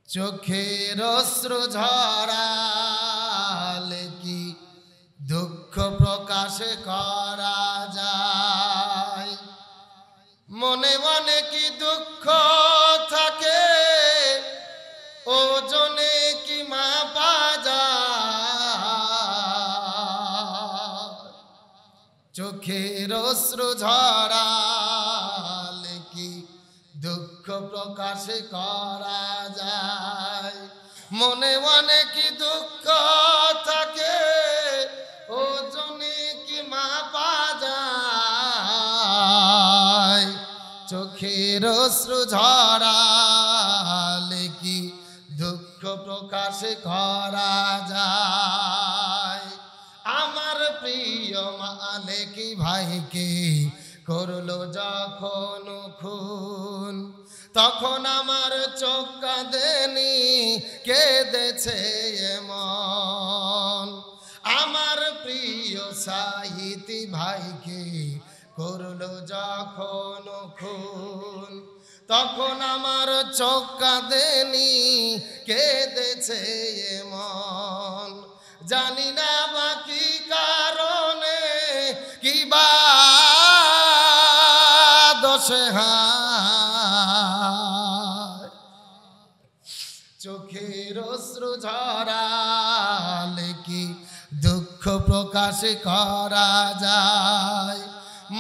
চোখের অশ্রু ঝরালে কি দুঃখ প্রকাশ করা যায়? মনে মনে কি দুঃখ থাকে ওজনে কি মাপা যায়? চোখের অশ্রু ঝরালে কি দুঃখ প্রকাশ করা যায়? মনে মনে কি দুঃখ থাকে ওজনে কি মাপা যায়? চোখের অশ্রু ঝরালে কি দুঃখ প্রকাশ করা যায়? আমার প্রিয় মালিক ভাইকে করলো যখন খুন, তখন আমার চোখ কাঁদেনি, কেঁদেছে এমন। আমার প্রিয় সাহিতি ভাইকে করলো যখন খুন, তখন আমার চোখ কাঁদেনি, কেঁদেছে এমন। জানি না বাকি কারণে কি বা দোষে হায়, চোখের অশ্রু ঝরালে কি দুঃখ প্রকাশ করা যায়?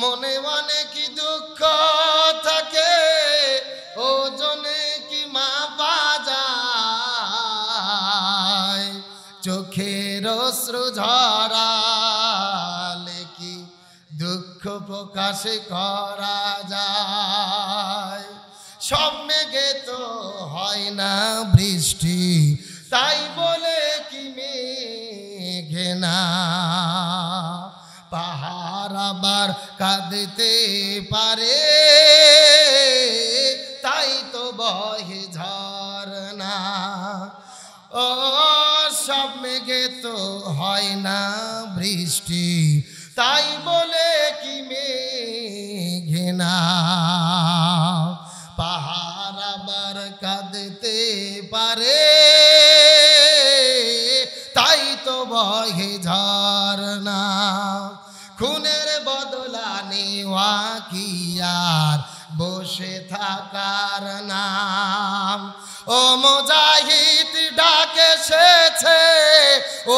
মনে মনে কি দুঃখ থাকে ওজনে কি মাপা যায়? চোখের অশ্রু ঝরালে কি দুঃখ প্রকাশ করা যায়? সব মেঘে তো হয় না বৃষ্টি, তাই বলে কি মেঘে না পাহাড় আবার কাঁদতে পারে, তাই তো বহে ঝরনা। ও সব মেঘে তো হয় না বৃষ্টি, তাই বলে কি মেঘে না পাহাড় আবার কাঁদতে পারে, তাই তো বহে ঝরনা। খুনের বদলা নেওয়া কি আর বসে থাকার নাম? ও মুজাহিদ ডাক এসেছে,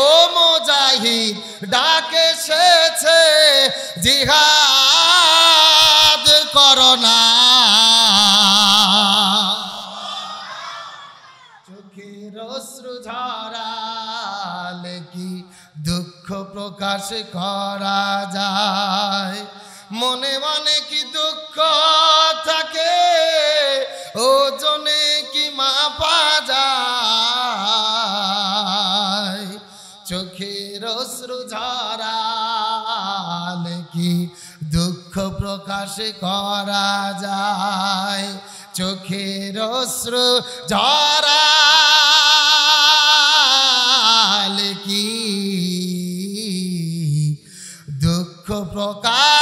ও মুজাহিদ ডাক এসেছে, জিহাদ করো না। চোখের অশ্রু ঝরালে কি দুঃখ প্রকাশ করা যায়? মনে মনে কি দুঃখ থাকে ওজনে কি মাপা যায়? চোখের অশ্রু ঝরালে কি দুঃখ প্রকাশ করা যায়? চোখের অশ্রু ঝরালে কি দুঃখ প্রকাশ